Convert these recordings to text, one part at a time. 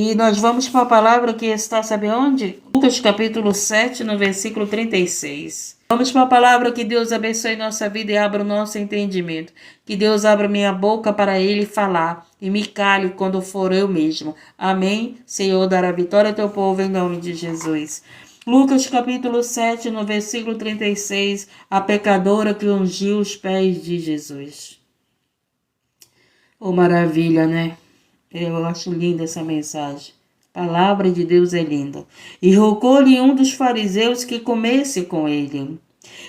E nós vamos para a palavra que está, sabe onde? Lucas capítulo 7, no versículo 36. Vamos para a palavra. Que Deus abençoe nossa vida e abra o nosso entendimento. Que Deus abra minha boca para Ele falar e me cale quando for eu mesmo. Amém? Senhor, dará vitória ao teu povo em nome de Jesus. Lucas capítulo 7, no versículo 36, a pecadora que ungiu os pés de Jesus. Oh, maravilha, né? Eu acho linda essa mensagem. A palavra de Deus é linda. E rogou-lhe um dos fariseus que comesse com ele.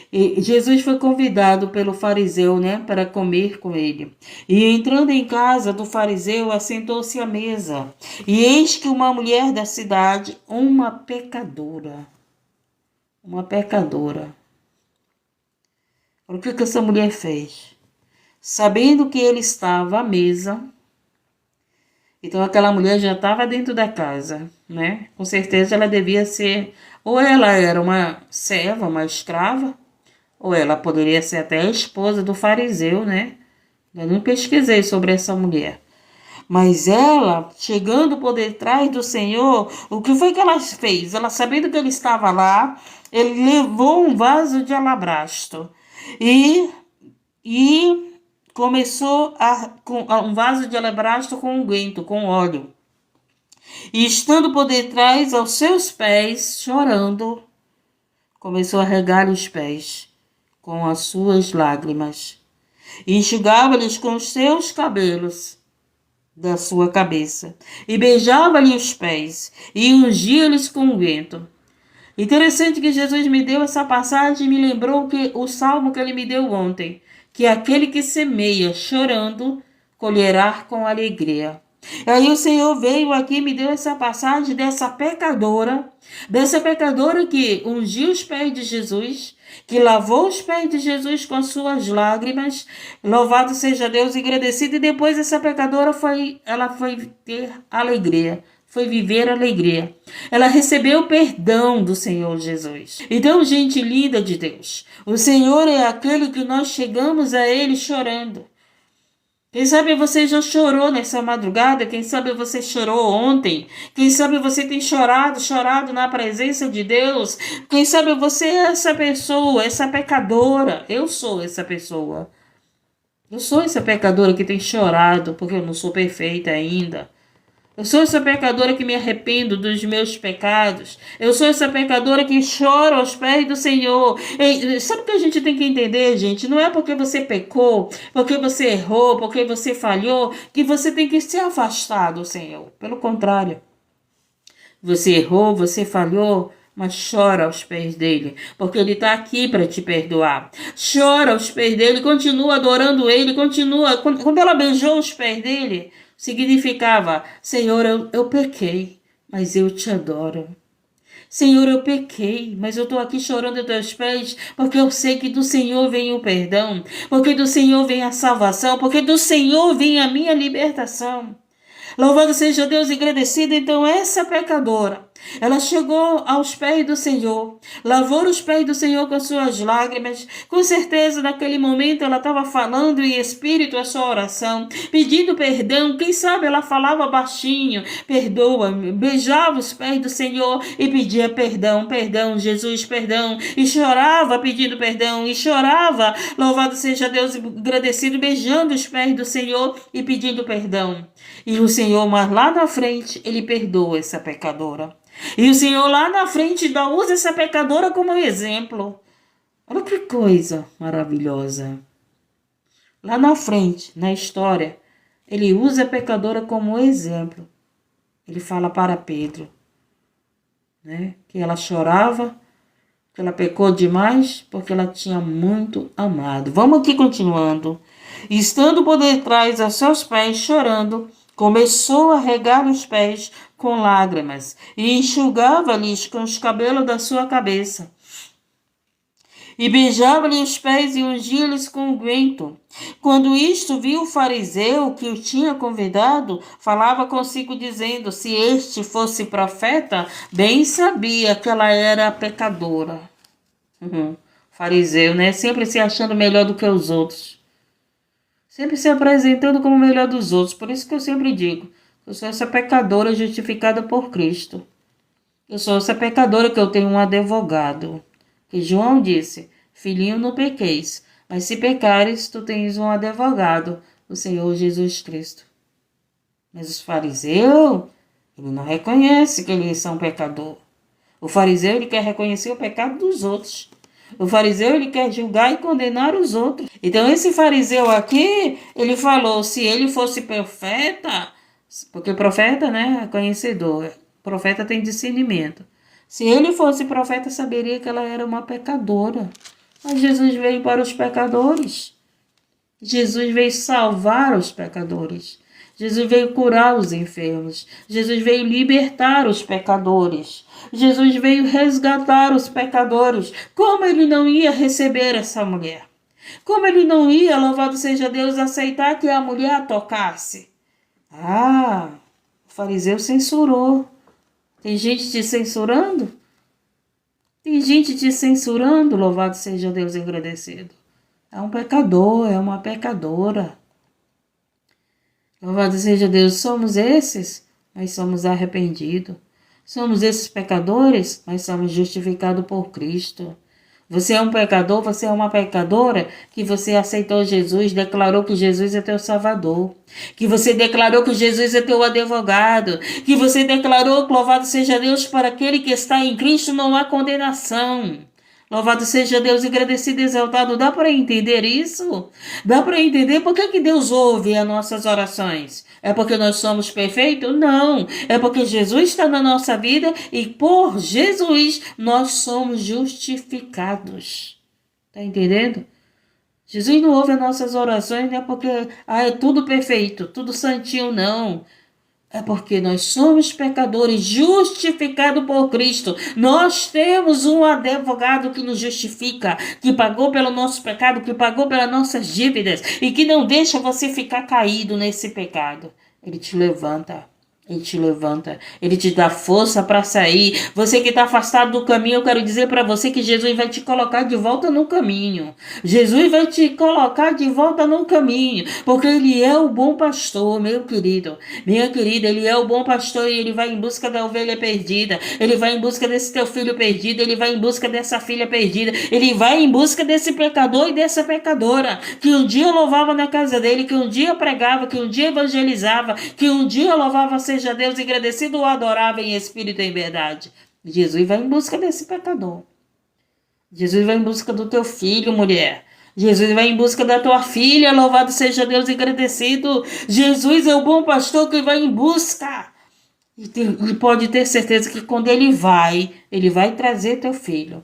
E Jesus foi convidado pelo fariseu, né, para comer com ele. E entrando em casa do fariseu, assentou-se à mesa. E eis que uma mulher da cidade, uma pecadora. Olha o que essa mulher fez. Sabendo que ele estava à mesa, então aquela mulher já estava dentro da casa, né? Com certeza ela devia ser, ou ela era uma serva, uma escrava, ou ela poderia ser até a esposa do fariseu, né? Eu não pesquisei sobre essa mulher. Mas ela, chegando por detrás do Senhor, o que foi que ela fez? Ela, sabendo que ele estava lá, ele levou um vaso de alabastro e começou com um vaso de alabastro com unguento, com óleo. E estando por detrás aos seus pés, chorando, começou a regar os pés com as suas lágrimas. E enxugava-lhes com os seus cabelos da sua cabeça. E beijava-lhe os pés e ungia-lhes com unguento. Interessante que Jesus me deu essa passagem e me lembrou que o salmo que ele me deu ontem, que aquele que semeia chorando, colherá com alegria. E aí o Senhor veio aqui e me deu essa passagem dessa pecadora que ungiu os pés de Jesus, que lavou os pés de Jesus com as suas lágrimas. Louvado seja Deus, agradecido. E depois essa pecadora foi ter alegria. Foi viver alegria. Ela recebeu o perdão do Senhor Jesus. Então, gente linda de Deus, o Senhor é aquele que nós chegamos a Ele chorando. Quem sabe você já chorou nessa madrugada, quem sabe você chorou ontem, quem sabe você tem chorado na presença de Deus, quem sabe você é essa pessoa, essa pecadora. Eu sou essa pessoa. Eu sou essa pecadora que tem chorado porque eu não sou perfeita ainda. Eu sou essa pecadora que me arrependo dos meus pecados. Eu sou essa pecadora que chora aos pés do Senhor. E sabe o que a gente tem que entender, gente? Não é porque você pecou, porque você errou, porque você falhou, que você tem que se afastar do Senhor. Pelo contrário. Você errou, você falhou, mas chora aos pés dele, porque ele está aqui para te perdoar. Chora aos pés dele, continua adorando ele, continua. Quando ela beijou os pés dele, significava: Senhor, eu pequei, mas eu te adoro. Senhor, eu pequei, mas eu estou aqui chorando aos teus pés, porque eu sei que do Senhor vem o perdão, porque do Senhor vem a salvação, porque do Senhor vem a minha libertação. Louvado seja Deus e agradecido. Então essa pecadora, ela chegou aos pés do Senhor, lavou os pés do Senhor com as suas lágrimas. Com certeza naquele momento ela estava falando em espírito a sua oração, pedindo perdão. Quem sabe ela falava baixinho: perdoa-me, beijava os pés do Senhor e pedia perdão, perdão, Jesus, perdão, e chorava pedindo perdão, e chorava, louvado seja Deus e agradecido, beijando os pés do Senhor e pedindo perdão. E o Senhor, mas lá na frente, ele perdoa essa pecadora. E o Senhor lá na frente usa essa pecadora como exemplo. Olha que coisa maravilhosa. Lá na frente, na história, ele usa a pecadora como exemplo. Ele fala para Pedro, né, que ela chorava, que ela pecou demais, porque ela tinha muito amado. Vamos aqui continuando. Estando por detrás a seus pés, chorando, começou a regar os pés com lágrimas e enxugava-lhes com os cabelos da sua cabeça. E beijava-lhe os pés e ungia-lhes com unguento. Quando isto viu o fariseu que o tinha convidado, falava consigo dizendo: se este fosse profeta, bem sabia que ela era pecadora. Fariseu, né? Sempre se achando melhor do que os outros. Sempre se apresentando como o melhor dos outros. Por isso que eu sempre digo, Eu sou essa pecadora justificada por Cristo. Eu sou essa pecadora que eu tenho um advogado. Que João disse, filhinho, não pequeis, mas se pecares, tu tens um advogado, o Senhor Jesus Cristo. Mas os fariseus, ele não reconhece que eles são pecadores. O fariseu, ele quer reconhecer o pecado dos outros. O fariseu, ele quer julgar e condenar os outros. Então, esse fariseu aqui, ele falou, se ele fosse profeta, porque profeta, né, é conhecedor, profeta tem discernimento. Se ele fosse profeta, saberia que ela era uma pecadora. Mas Jesus veio para os pecadores. Jesus veio salvar os pecadores. Jesus veio curar os enfermos. Jesus veio libertar os pecadores. Jesus veio resgatar os pecadores. Como ele não ia receber essa mulher? Como ele não ia, louvado seja Deus, aceitar que a mulher a tocasse? Ah, o fariseu censurou. Tem gente te censurando? Tem gente te censurando, louvado seja Deus engrandecido. É um pecador, é uma pecadora. Louvado seja Deus, somos esses, mas somos arrependidos. Somos esses pecadores, mas somos justificados por Cristo. Você é um pecador, você é uma pecadora que você aceitou Jesus, declarou que Jesus é teu Salvador, que você declarou que Jesus é teu advogado, que você declarou, louvado seja Deus, para aquele que está em Cristo não há condenação. Louvado seja Deus, agradecido e exaltado. Dá para entender isso? Dá para entender por que Deus ouve as nossas orações? É porque nós somos perfeitos? Não. É porque Jesus está na nossa vida e por Jesus nós somos justificados. Está entendendo? Jesus não ouve as nossas orações, não é porque é tudo perfeito, tudo santinho, não. É porque nós somos pecadores justificados por Cristo. Nós temos um advogado que nos justifica, que pagou pelo nosso pecado, que pagou pelas nossas dívidas e que não deixa você ficar caído nesse pecado. Ele te levanta. Ele te levanta, ele te dá força para sair. Você que está afastado do caminho, eu quero dizer para você que Jesus vai te colocar de volta no caminho. Jesus vai te colocar de volta no caminho, porque ele é o bom pastor, meu querido. Minha querida, ele é o bom pastor e ele vai em busca da ovelha perdida. Ele vai em busca desse teu filho perdido, ele vai em busca dessa filha perdida. Ele vai em busca desse pecador e dessa pecadora, que um dia louvava na casa dele, que um dia pregava, que um dia evangelizava, que um dia louvava seja Deus agradecido ou adorava em espírito e em verdade. Jesus vai em busca desse pecador. Jesus vai em busca do teu filho, mulher. Jesus vai em busca da tua filha, louvado seja Deus agradecido. Jesus é o bom pastor que vai em busca. E pode ter certeza que quando ele vai trazer teu filho.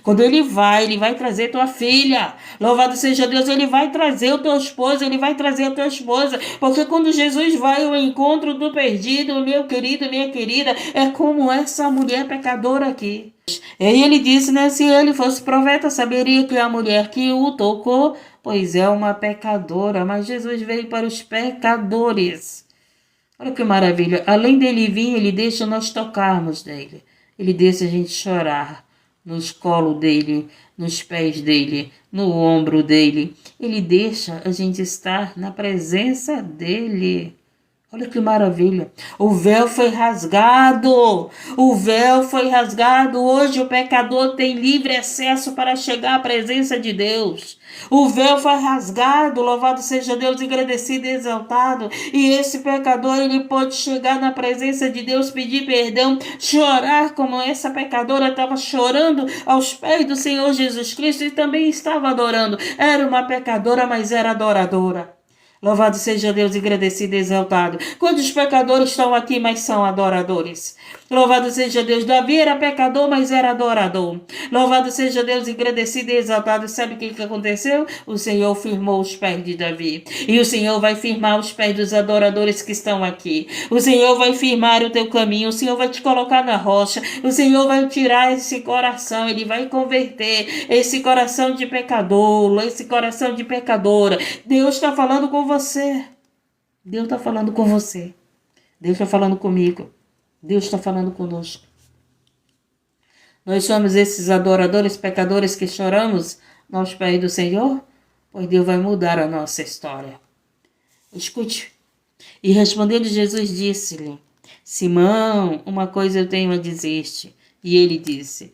Quando ele vai trazer tua filha. Louvado seja Deus, ele vai trazer o teu esposo, ele vai trazer a tua esposa. Porque quando Jesus vai ao encontro do perdido, meu querido, minha querida, é como essa mulher pecadora aqui. E aí ele disse, né, se ele fosse profeta, saberia que a mulher que o tocou, pois é uma pecadora. Mas Jesus veio para os pecadores. Olha que maravilha. Além dele vir, ele deixa nós tocarmos dele. Ele deixa a gente chorar nos colos dele, nos pés dele, no ombro dele. Ele deixa a gente estar na presença dele. Olha que maravilha. O véu foi rasgado. O véu foi rasgado. Hoje o pecador tem livre acesso para chegar à presença de Deus. O véu foi rasgado. Louvado seja Deus, agradecido e exaltado. E esse pecador, ele pode chegar na presença de Deus, pedir perdão, chorar como essa pecadora estava chorando aos pés do Senhor Jesus Cristo e também estava adorando. Era uma pecadora, mas era adoradora. Louvado seja Deus, agradecido e exaltado. Quantos pecadores estão aqui, mas são adoradores? Louvado seja Deus. Davi era pecador, mas era adorador. Louvado seja Deus, agradecido e exaltado. Sabe o que aconteceu? O Senhor firmou os pés de Davi. E o Senhor vai firmar os pés dos adoradores que estão aqui. O Senhor vai firmar o teu caminho. O Senhor vai te colocar na rocha. O Senhor vai tirar esse coração. Ele vai converter esse coração de pecador, esse coração de pecadora. Deus está falando com você. Deus está falando com você. Deus está falando comigo. Deus está falando conosco. Nós somos esses adoradores, pecadores que choramos aos pés do Senhor, pois Deus vai mudar a nossa história. Escute, E respondendo Jesus disse-lhe: Simão, uma coisa eu tenho a dizer-te. E ele disse: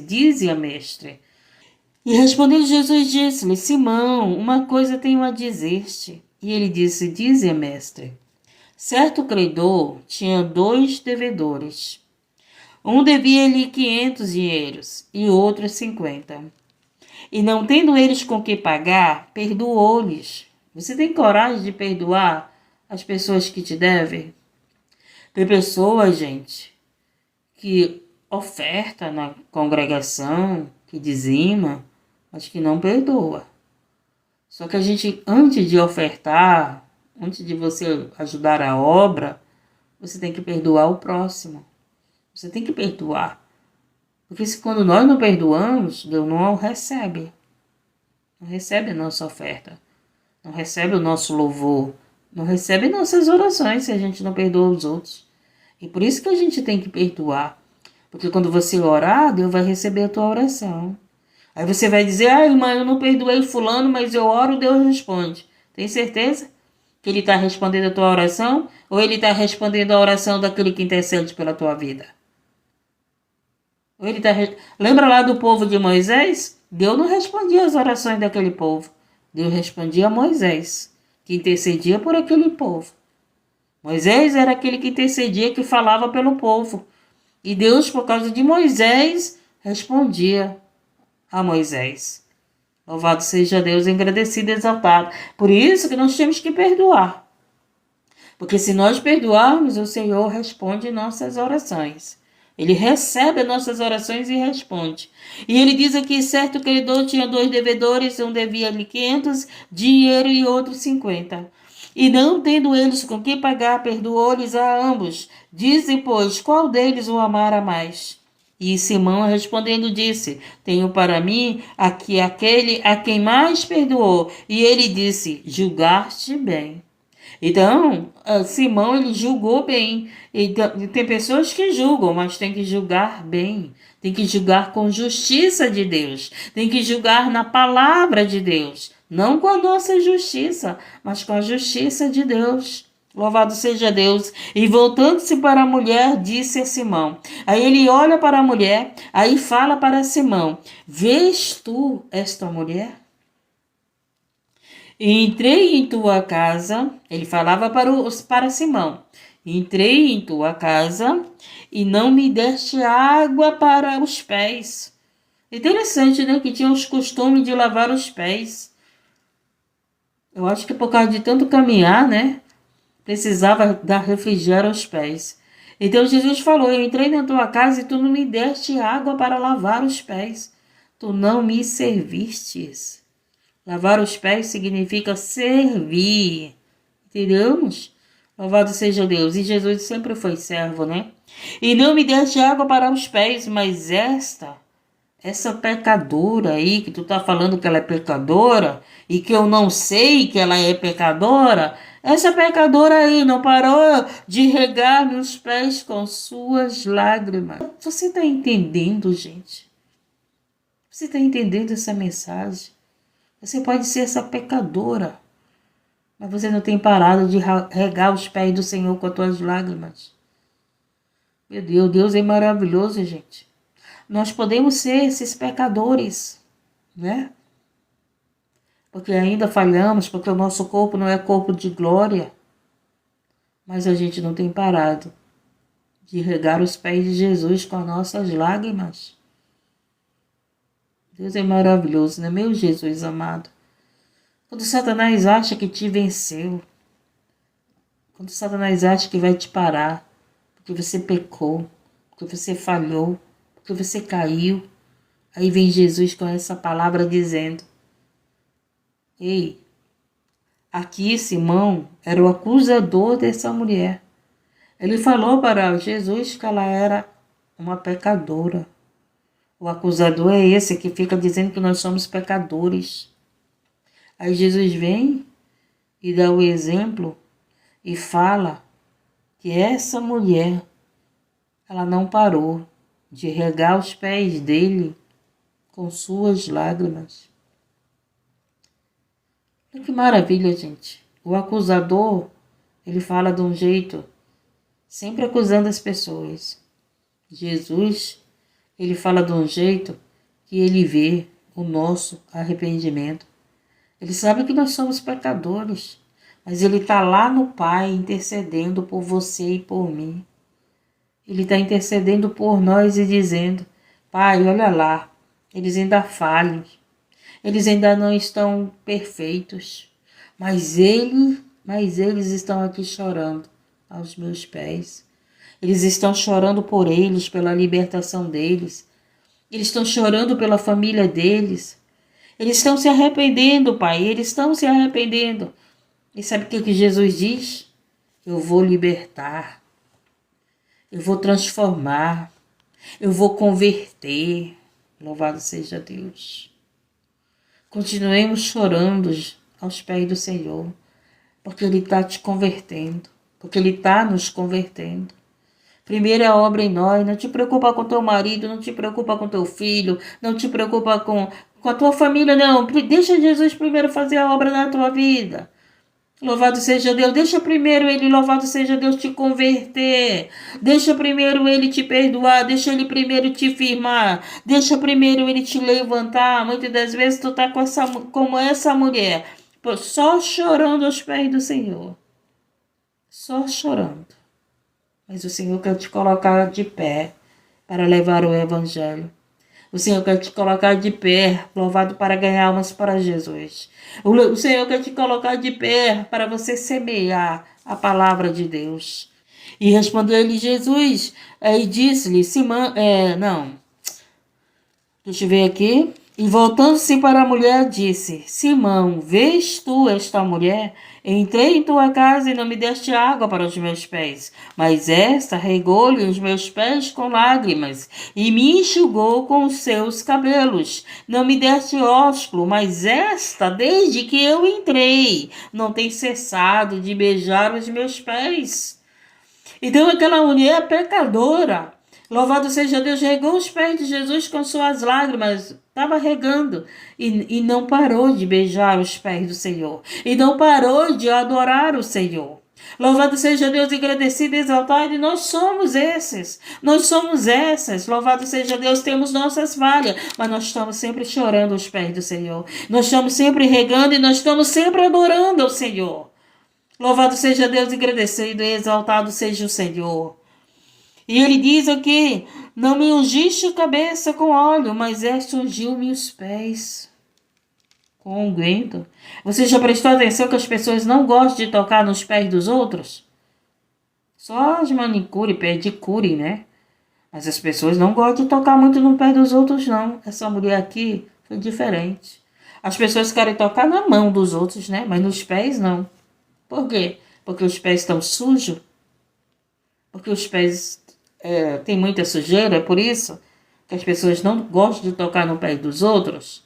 dize-a, mestre. E respondendo Jesus disse-lhe: Simão, uma coisa tenho a dizer-te. E ele disse: dize-a, mestre. Certo credor tinha 2 devedores. Um devia-lhe 500 dinheiros e outro 50. E não tendo eles com que pagar, perdoou-lhes. Você tem coragem de perdoar as pessoas que te devem? Tem pessoas, gente, que oferta na congregação, que dizima, mas que não perdoa. Só que a gente, antes de ofertar, antes de você ajudar a obra, você tem que perdoar o próximo. Você tem que perdoar. Porque se quando nós não perdoamos, Deus não recebe. Não recebe a nossa oferta. Não recebe o nosso louvor. Não recebe nossas orações se a gente não perdoa os outros. E por isso que a gente tem que perdoar. Porque quando você orar, Deus vai receber a tua oração. Aí você vai dizer: irmã, eu não perdoei fulano, mas eu oro, Deus responde. Tem certeza que ele está respondendo a tua oração? Ou ele está respondendo a oração daquele que intercede pela tua vida? Ou ele tá... Lembra lá do povo de Moisés? Deus não respondia as orações daquele povo. Deus respondia a Moisés, que intercedia por aquele povo. Moisés era aquele que intercedia, que falava pelo povo. E Deus, por causa de Moisés, respondia a Moisés. Louvado seja Deus, agradecido e exaltado. Por isso que nós temos que perdoar. Porque se nós perdoarmos, o Senhor responde nossas orações. Ele recebe as nossas orações e responde. E ele diz aqui: certo credor tinha 2 devedores, um devia-lhe 500 dinheiro e outro 50. E não tendo eles com que pagar, perdoou-lhes a ambos. Dizem, pois, qual deles o amara mais? E Simão respondendo disse: tenho para mim aqui aquele a quem mais perdoou. E ele disse: julgaste bem. Então, Simão, ele julgou bem. Então, tem pessoas que julgam, mas tem que julgar bem. Tem que julgar com justiça de Deus. Tem que julgar na palavra de Deus. Não com a nossa justiça, mas com a justiça de Deus. Louvado seja Deus. E voltando-se para a mulher, disse a Simão. Aí ele olha para a mulher, aí fala para Simão: vês tu esta mulher? Entrei em tua casa, ele falava para Simão: entrei em tua casa e não me deste água para os pés. Interessante, né? Que tinha os costumes de lavar os pés. Eu acho que por causa de tanto caminhar, né? Precisava dar refrigério aos pés. Então Jesus falou: eu entrei na tua casa e tu não me deste água para lavar os pés. Tu não me servistes. Lavar os pés significa servir. Entendemos? Louvado seja Deus. E Jesus sempre foi servo, né? E não me deste água para os pés, mas essa pecadora aí, que tu tá falando que ela é pecadora, e que eu não sei que ela é pecadora, essa pecadora aí não parou de regar meus pés com suas lágrimas. Você tá entendendo, gente? Você tá entendendo essa mensagem? Você pode ser essa pecadora, mas você não tem parado de regar os pés do Senhor com as tuas lágrimas. Meu Deus, Deus é maravilhoso, gente. Nós podemos ser esses pecadores, né? Porque ainda falhamos, porque o nosso corpo não é corpo de glória. Mas a gente não tem parado de regar os pés de Jesus com as nossas lágrimas. Deus é maravilhoso, né, meu Jesus amado? Quando Satanás acha que te venceu, quando Satanás acha que vai te parar, porque você pecou, porque você falhou, porque você caiu, aí vem Jesus com essa palavra dizendo: ei, aqui Simão era o acusador dessa mulher. Ele falou para Jesus que ela era uma pecadora. O acusador é esse que fica dizendo que nós somos pecadores. Aí Jesus vem e dá o exemplo e fala que essa mulher, ela não parou de regar os pés dele com suas lágrimas. Que maravilha, gente. O acusador, ele fala de um jeito, sempre acusando as pessoas. Jesus, ele fala de um jeito que ele vê o nosso arrependimento. Ele sabe que nós somos pecadores, mas ele está lá no Pai intercedendo por você e por mim. Ele está intercedendo por nós e dizendo: Pai, olha lá, eles ainda falham, eles ainda não estão perfeitos, mas eles estão aqui chorando aos meus pés. Eles estão chorando por eles, pela libertação deles. Eles estão chorando pela família deles. Eles estão se arrependendo, Pai. Eles estão se arrependendo. E sabe o que Jesus diz? Eu vou libertar. Eu vou transformar. Eu vou converter. Louvado seja Deus. Continuemos chorando aos pés do Senhor. Porque Ele está te convertendo. Porque Ele está nos convertendo. Primeiro é a obra em nós. Não te preocupa com teu marido, não te preocupa com teu filho, não te preocupa com a tua família, não. Deixa Jesus primeiro fazer a obra na tua vida. Louvado seja Deus. Deixa primeiro Ele, louvado seja Deus, te converter. Deixa primeiro Ele te perdoar. Deixa Ele primeiro te firmar. Deixa primeiro Ele te levantar. Muitas das vezes tu tá como essa mulher, só chorando aos pés do Senhor. Só chorando. Mas o Senhor quer te colocar de pé para levar o Evangelho. O Senhor quer te colocar de pé, louvado, para ganhar almas para Jesus. O Senhor quer te colocar de pé para você semear a palavra de Deus. E respondeu-lhe Jesus e disse-lhe, Simão, deixa eu ver aqui. E voltando-se para a mulher, disse, Simão, vês tu esta mulher? Entrei em tua casa e não me deste água para os meus pés, mas esta regou-lhe os meus pés com lágrimas e me enxugou com os seus cabelos. Não me deste ósculo, mas esta, desde que eu entrei, não tem cessado de beijar os meus pés. Então aquela mulher pecadora, louvado seja Deus, regou os pés de Jesus com suas lágrimas, estava regando e não parou de beijar os pés do Senhor, e não parou de adorar o Senhor. Louvado seja Deus, agradecido e exaltado, e nós somos essas, louvado seja Deus, temos nossas falhas, mas nós estamos sempre chorando aos pés do Senhor, nós estamos sempre regando e nós estamos sempre adorando ao Senhor. Louvado seja Deus, agradecido e exaltado seja o Senhor. E ele diz aqui, não me ungiste a cabeça com óleo, mas ungiu-me os pés com unguento. Você já prestou atenção que as pessoas não gostam de tocar nos pés dos outros? Só as manicure, pedicure, né? Mas as pessoas não gostam de tocar muito no pé dos outros, não. Essa mulher aqui foi diferente. As pessoas querem tocar na mão dos outros, né? Mas nos pés, não. Por quê? Porque os pés estão sujos? Porque os pés têm muita sujeira, é por isso que as pessoas não gostam de tocar no pé dos outros?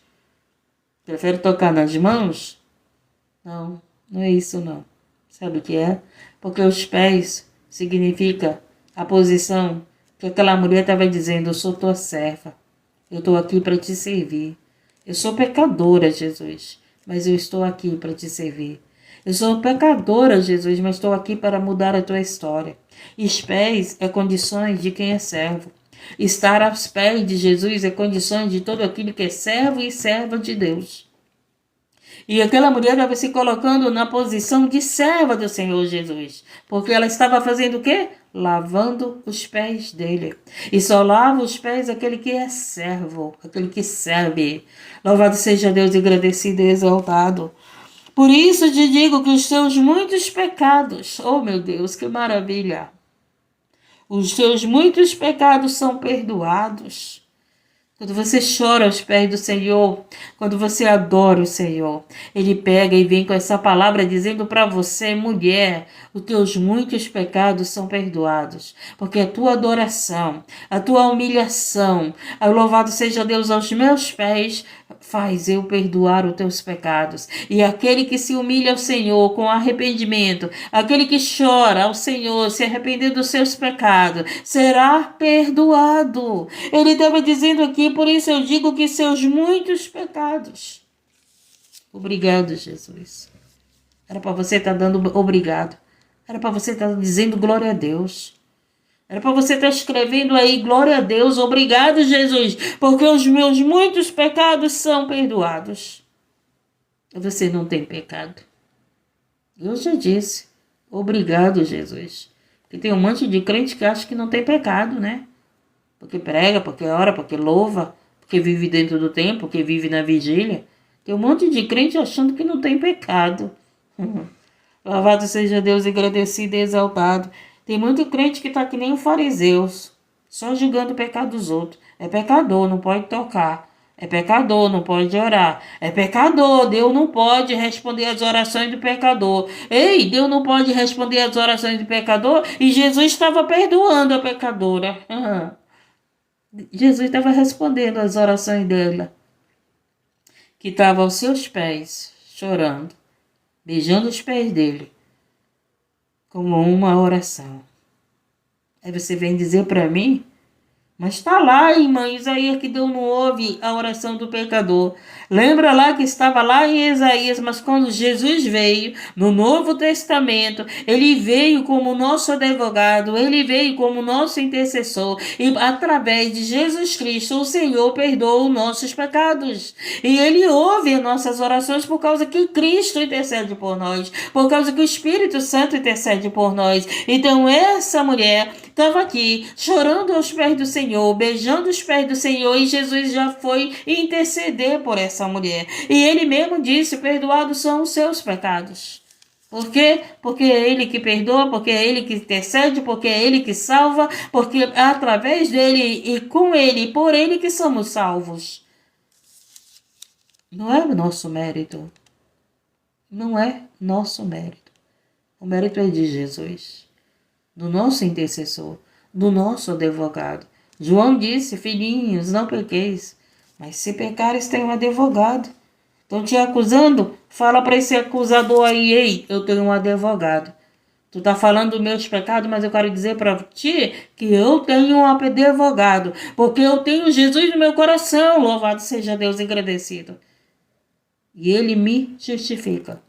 Preferem tocar nas mãos? Não, não é isso não. Sabe o que é? Porque os pés significa a posição que aquela mulher estava dizendo, eu sou tua serva, eu estou aqui para te servir. Eu sou pecadora, Jesus, mas eu estou aqui para te servir. Eu sou pecadora, Jesus, mas estou aqui para mudar a tua história. E os pés é condições de quem é servo. Estar aos pés de Jesus é condições de todo aquele que é servo e serva de Deus. E aquela mulher estava se colocando na posição de serva do Senhor Jesus. Porque ela estava fazendo o quê? Lavando os pés dele. E só lava os pés aquele que é servo, aquele que serve. Louvado seja Deus, agradecido e exaltado. Por isso te digo que os teus muitos pecados, oh meu Deus, que maravilha! Os teus muitos pecados são perdoados. Quando você chora aos pés do Senhor, quando você adora o Senhor, Ele pega e vem com essa palavra dizendo para você, mulher, os teus muitos pecados são perdoados. Porque a tua adoração, a tua humilhação, louvado seja Deus aos meus pés, faz eu perdoar os teus pecados. E aquele que se humilha ao Senhor com arrependimento, aquele que chora ao Senhor, se arrepender dos seus pecados, será perdoado. Ele estava dizendo aqui, por isso eu digo que seus muitos pecados. Obrigado, Jesus. Era para você estar dando obrigado. Era para você estar dizendo glória a Deus. Era para você estar escrevendo aí, glória a Deus, obrigado, Jesus, porque os meus muitos pecados são perdoados. Você não tem pecado. Eu já disse, obrigado, Jesus. Porque tem um monte de crente que acha que não tem pecado, né? Porque prega, porque ora, porque louva, porque vive dentro do templo, porque vive na vigília. Tem um monte de crente achando que não tem pecado. Louvado seja Deus, agradecido e exaltado. Tem muito crente que está que nem os fariseus, só julgando o pecado dos outros. É pecador, não pode tocar. É pecador, não pode orar. É pecador, Deus não pode responder às orações do pecador. Ei, Deus não pode responder às orações do pecador e Jesus estava perdoando a pecadora. Jesus estava respondendo às orações dela, que estava aos seus pés, chorando, beijando os pés dele, como uma oração. Aí você vem dizer para mim, mas está lá, irmã Isaías, que Deus não ouve a oração do pecador. Lembra lá que estava lá em Isaías, mas quando Jesus veio no Novo Testamento, ele veio como nosso advogado, ele veio como nosso intercessor, e através de Jesus Cristo, o Senhor perdoa os nossos pecados. E ele ouve as nossas orações por causa que Cristo intercede por nós, por causa que o Espírito Santo intercede por nós. Então essa mulher estava aqui chorando aos pés do Senhor, beijando os pés do Senhor, e Jesus já foi interceder por essa mulher. E ele mesmo disse, perdoados são os seus pecados. Por quê? Porque é ele que perdoa, porque é ele que intercede, porque é ele que salva, porque é através dele e com ele e por ele que somos salvos. Não é nosso mérito. Não é nosso mérito. O mérito é de Jesus, do nosso intercessor, do nosso advogado. João disse, filhinhos, não pequeis, mas se pecares tem um advogado. Estão te acusando? Fala para esse acusador aí, ei, eu tenho um advogado. Tu está falando dos meus pecados, mas eu quero dizer para ti que eu tenho um advogado, porque eu tenho Jesus no meu coração, louvado seja Deus, agradecido. E ele me justifica.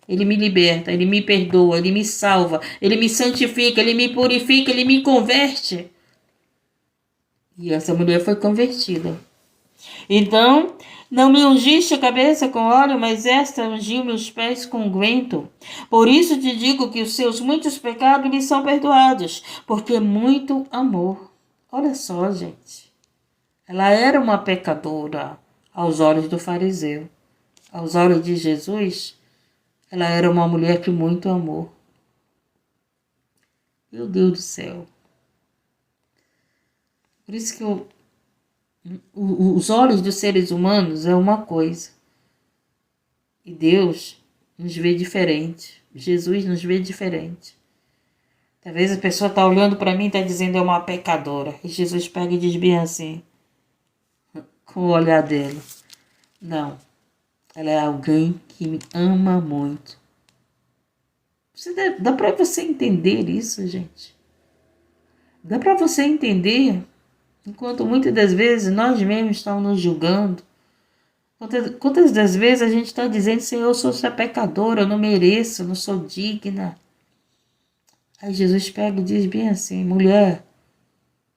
Ele me liberta, ele me perdoa, ele me salva, ele me santifica, ele me purifica, ele me converte. E essa mulher foi convertida. Então, não me ungiste a cabeça com óleo, mas esta ungiu meus pés com unguento. Por isso te digo que os seus muitos pecados lhe são perdoados, porque muito amor. Olha só, gente. Ela era uma pecadora aos olhos do fariseu. Aos olhos de Jesus, ela era uma mulher que muito amou. Meu Deus do céu. Por isso que os olhos dos seres humanos é uma coisa. E Deus nos vê diferente. Jesus nos vê diferente. Talvez a pessoa está olhando para mim e está dizendo é uma pecadora. E Jesus pega e diz bem assim, com o olhar dele. Não. Ela é alguém que me ama muito. Dá para você entender isso, gente? Dá para você entender, enquanto muitas das vezes nós mesmos estamos nos julgando. Quantas das vezes a gente está dizendo, Senhor, eu sou essa pecadora, eu não mereço, eu não sou digna. Aí Jesus pega e diz bem assim, mulher,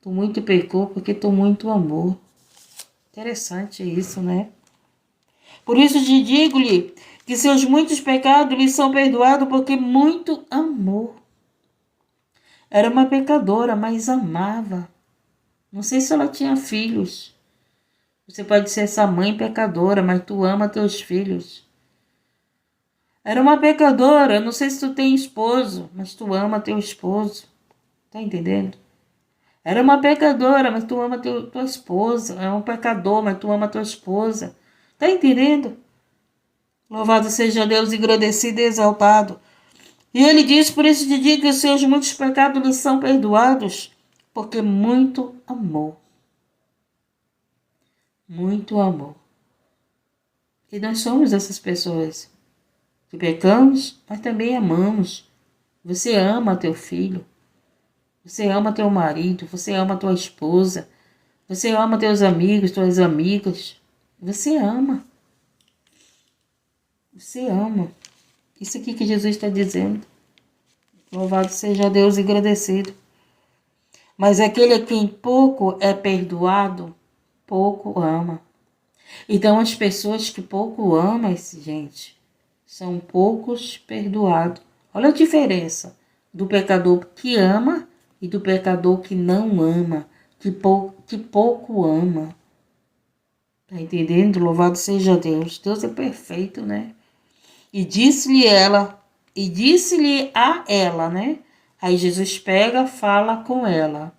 tu muito pecou porque tu muito amor. Interessante isso, né? Por isso te digo-lhe que seus muitos pecados lhe são perdoados porque muito amor. Era uma pecadora, mas amava. Não sei se ela tinha filhos. Você pode ser essa mãe pecadora, mas tu ama teus filhos. Era uma pecadora, não sei se tu tem esposo, mas tu ama teu esposo. Tá entendendo? Era uma pecadora, mas tu ama tua esposa. É um pecador, mas tu ama tua esposa. Tá entendendo? Louvado seja Deus, agradecido e exaltado. E ele diz, por isso te digo que os seus muitos pecados lhe são perdoados, porque muito amor. Muito amor. E nós somos essas pessoas que pecamos, mas também amamos. Você ama teu filho. Você ama teu marido. Você ama tua esposa. Você ama teus amigos, tuas amigas. Você ama. Você ama. Isso aqui que Jesus está dizendo. Louvado seja Deus e agradecido. Mas aquele a quem pouco é perdoado, pouco ama. Então as pessoas que pouco amam, gente, são poucos perdoados. Olha a diferença do pecador que ama e do pecador que não ama, que pouco ama. Tá entendendo? Louvado seja Deus. Deus é perfeito, né? E disse-lhe a ela, né? Aí Jesus pega, fala com ela.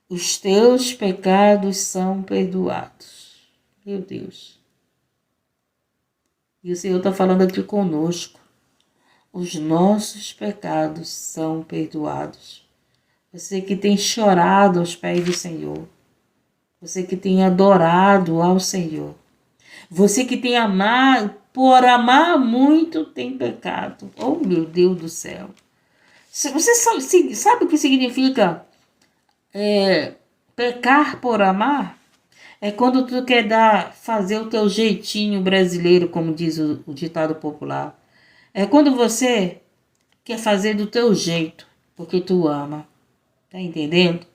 Os teus pecados são perdoados. Meu Deus. E o Senhor está falando aqui conosco. Os nossos pecados são perdoados. Você que tem chorado aos pés do Senhor. Você que tem adorado ao Senhor. Você que tem amado, por amar muito, tem pecado. Oh, meu Deus do céu. Você sabe o que significa pecar por amar? É quando tu quer fazer o teu jeitinho brasileiro, como diz o ditado popular. É quando você quer fazer do teu jeito, porque tu ama. Tá entendendo?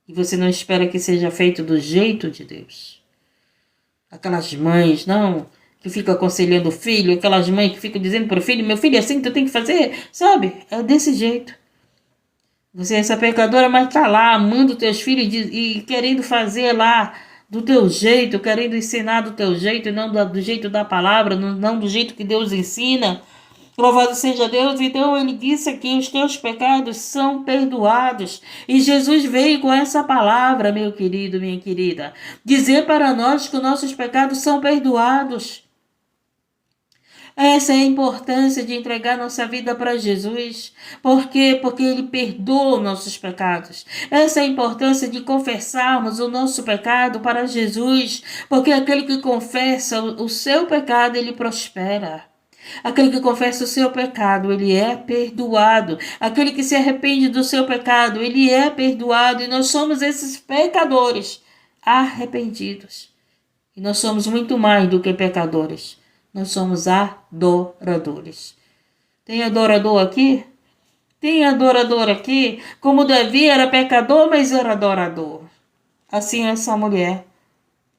E você não espera que seja feito do jeito de Deus. Aquelas mães, não, que ficam aconselhando o filho, aquelas mães que ficam dizendo para o filho, meu filho, é assim que tu tem que fazer, sabe? É desse jeito. Você é essa pecadora, mas tá lá amando teus filhos e querendo fazer lá do teu jeito, querendo ensinar do teu jeito, e não do jeito da palavra, não do jeito que Deus ensina. Louvado seja Deus. Então ele disse aqui, os teus pecados são perdoados. E Jesus veio com essa palavra, meu querido, minha querida, dizer para nós que os nossos pecados são perdoados. Essa é a importância de entregar nossa vida para Jesus. Por quê? Porque Ele perdoa os nossos pecados. Essa é a importância de confessarmos o nosso pecado para Jesus. Porque aquele que confessa o seu pecado, ele prospera. Aquele que confessa o seu pecado, ele é perdoado. Aquele que se arrepende do seu pecado, ele é perdoado. E nós somos esses pecadores arrependidos. E nós somos muito mais do que pecadores. Nós somos adoradores. Tem adorador aqui? Tem adorador aqui? Como Davi era pecador, mas era adorador. Assim essa mulher.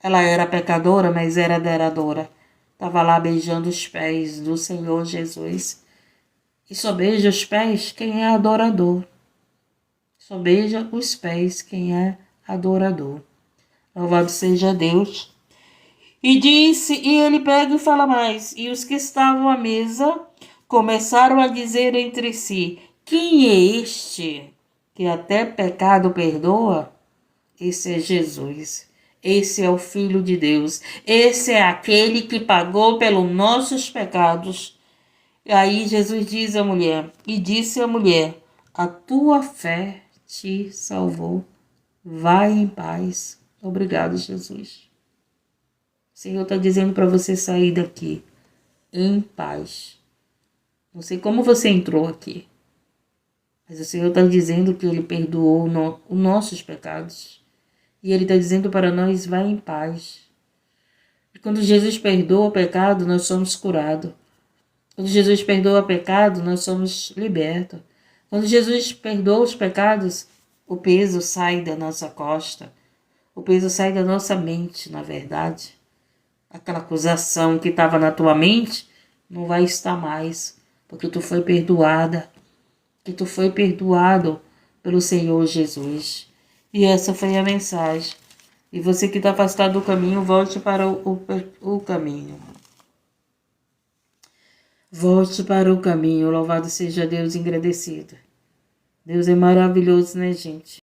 Ela era pecadora, mas era adoradora. Estava lá beijando os pés do Senhor Jesus. E só beija os pés quem é adorador. Só beija os pés quem é adorador. Louvado seja Deus. E ele pega e fala mais. E os que estavam à mesa começaram a dizer entre si: quem é este que até pecado perdoa? Esse é Jesus. Esse é o Filho de Deus. Esse é aquele que pagou pelos nossos pecados. E aí Jesus diz à mulher, e disse à mulher: a tua fé te salvou. Vai em paz. Obrigado, Jesus. O Senhor está dizendo para você sair daqui em paz. Não sei como você entrou aqui, mas o Senhor está dizendo que Ele perdoou os nossos pecados. E Ele está dizendo para nós, vai em paz. E quando Jesus perdoa o pecado, nós somos curados. Quando Jesus perdoa o pecado, nós somos libertos. Quando Jesus perdoa os pecados, o peso sai da nossa costa. O peso sai da nossa mente, na verdade. Aquela acusação que estava na tua mente não vai estar mais, porque tu foi perdoada, que tu foi perdoado pelo Senhor Jesus. E essa foi a mensagem. E você que está afastado do caminho, volte para o caminho. Volte para o caminho. Louvado seja Deus, agradecido. Deus é maravilhoso, né, gente?